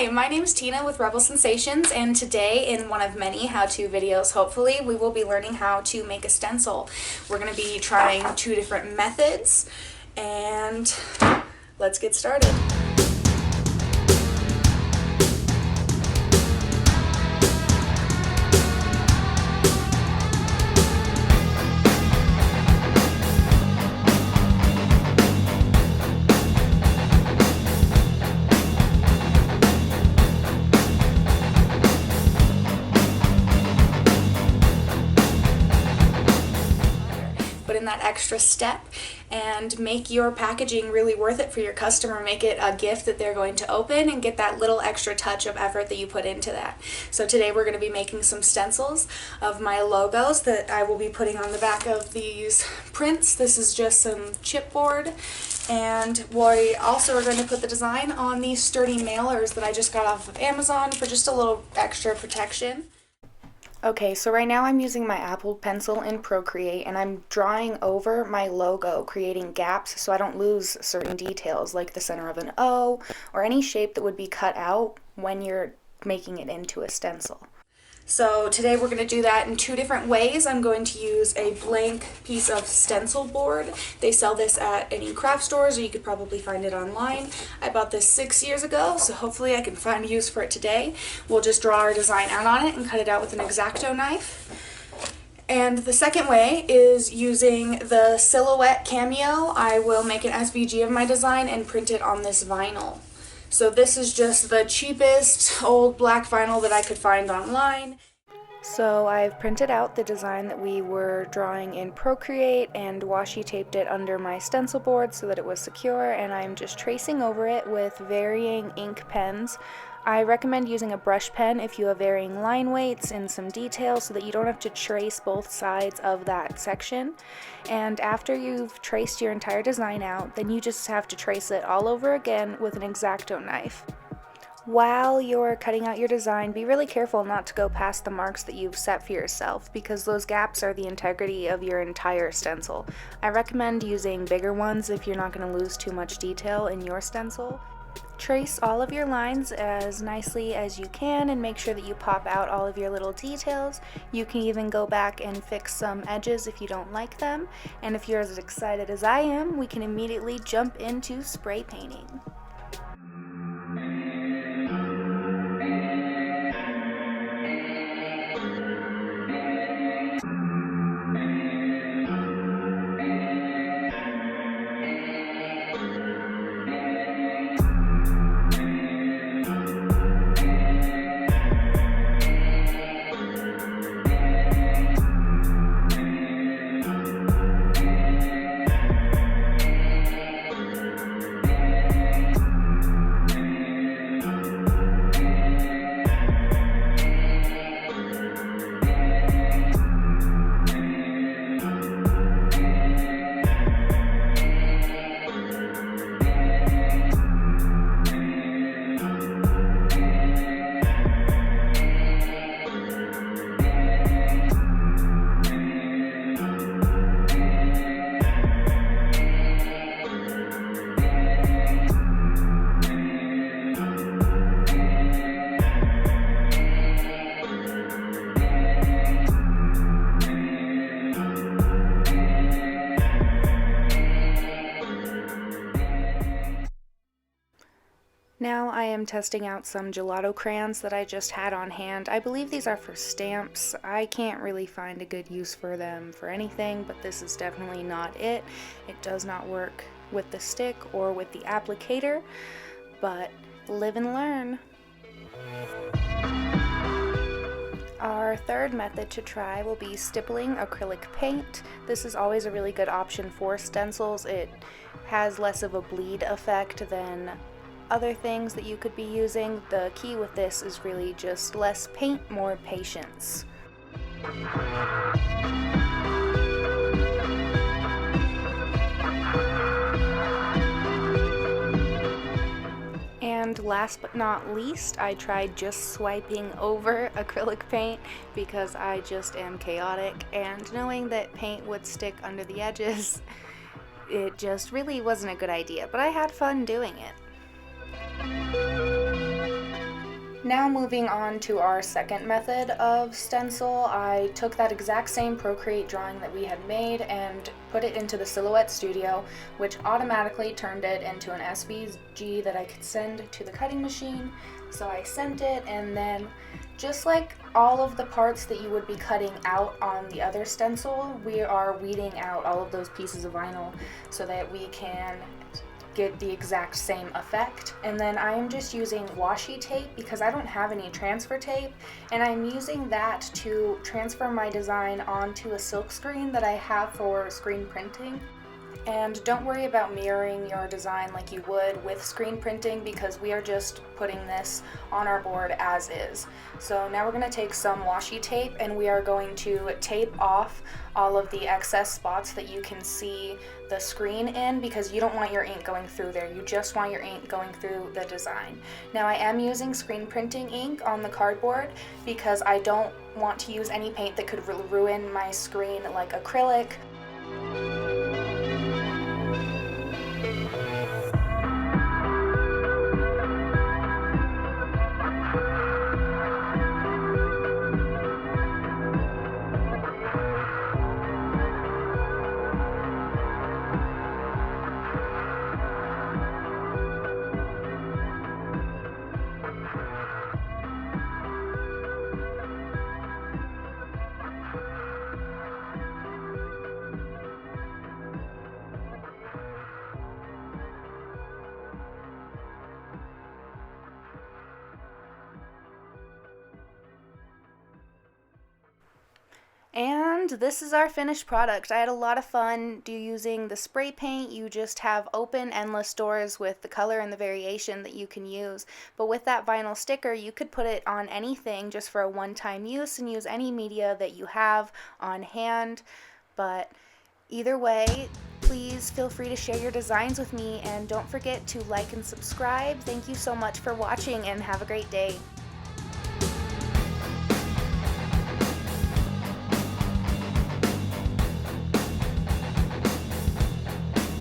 Hi, my name is Tina with Rebel Sensations, and today in one of many how-to videos, hopefully, we will be learning how to make a stencil. We're going to be trying 2 different methods, and let's get started. Put in that extra step and make your packaging really worth it for your customer. Make it a gift that they're going to open and get that little extra touch of effort that you put into that. So today we're going to be making some stencils of my logos that I will be putting on the back of these prints. This is just some chipboard, and we also are going to put the design on these sturdy mailers that I just got off of Amazon for just a little extra protection. Okay, so right now I'm using my Apple Pencil in Procreate, and I'm drawing over my logo, creating gaps so I don't lose certain details like the center of an O or any shape that would be cut out when you're making it into a stencil. So today we're going to do that in 2 different ways. I'm going to use a blank piece of stencil board. They sell this at any craft stores, or you could probably find it online. I bought this 6 years ago, so hopefully I can find use for it today. We'll just draw our design out on it and cut it out with an X-Acto knife. And the second way is using the Silhouette Cameo. I will make an SVG of my design and print it on this vinyl. So this is just the cheapest old black vinyl that I could find online. So I've printed out the design that we were drawing in Procreate and washi taped it under my stencil board so that it was secure, and I'm just tracing over it with varying ink pens. I recommend using a brush pen if you have varying line weights and some details so that you don't have to trace both sides of that section. And after you've traced your entire design out, then you just have to trace it all over again with an X-Acto knife. While you're cutting out your design, be really careful not to go past the marks that you've set for yourself, because those gaps are the integrity of your entire stencil. I recommend using bigger ones if you're not going to lose too much detail in your stencil. Trace all of your lines as nicely as you can and make sure that you pop out all of your little details. You can even go back and fix some edges if you don't like them. And if you're as excited as I am, we can immediately jump into spray painting. Now I am testing out some gelato crayons that I just had on hand. I believe these are for stamps. I can't really find a good use for them for anything, but this is definitely not it. It does not work with the stick or with the applicator, but live and learn. Our third method to try will be stippling acrylic paint. This is always a really good option for stencils. It has less of a bleed effect than other things that you could be using. The key with this is really just less paint, more patience. And last but not least, I tried just swiping over acrylic paint because I just am chaotic, and knowing that paint would stick under the edges, it just really wasn't a good idea, but I had fun doing it. Now moving on to our second method of stencil, I took that exact same Procreate drawing that we had made and put it into the Silhouette Studio, which automatically turned it into an SVG that I could send to the cutting machine. So I sent it, and then just like all of the parts that you would be cutting out on the other stencil, we are weeding out all of those pieces of vinyl so that we can get the exact same effect. And then I'm just using washi tape because I don't have any transfer tape, and I'm using that to transfer my design onto a silk screen that I have for screen printing. And don't worry about mirroring your design like you would with screen printing, because we are just putting this on our board as is. So now we're going to take some washi tape and we are going to tape off all of the excess spots that you can see the screen in, because you don't want your ink going through there. You just want your ink going through the design. Now I am using screen printing ink on the cardboard because I don't want to use any paint that could ruin my screen like acrylic. And this is our finished product. I had a lot of fun using the spray paint. You just have open, endless doors with the color and the variation that you can use. But with that vinyl sticker, you could put it on anything just for a one-time use and use any media that you have on hand. But either way, please feel free to share your designs with me, and don't forget to like and subscribe. Thank you so much for watching, and have a great day.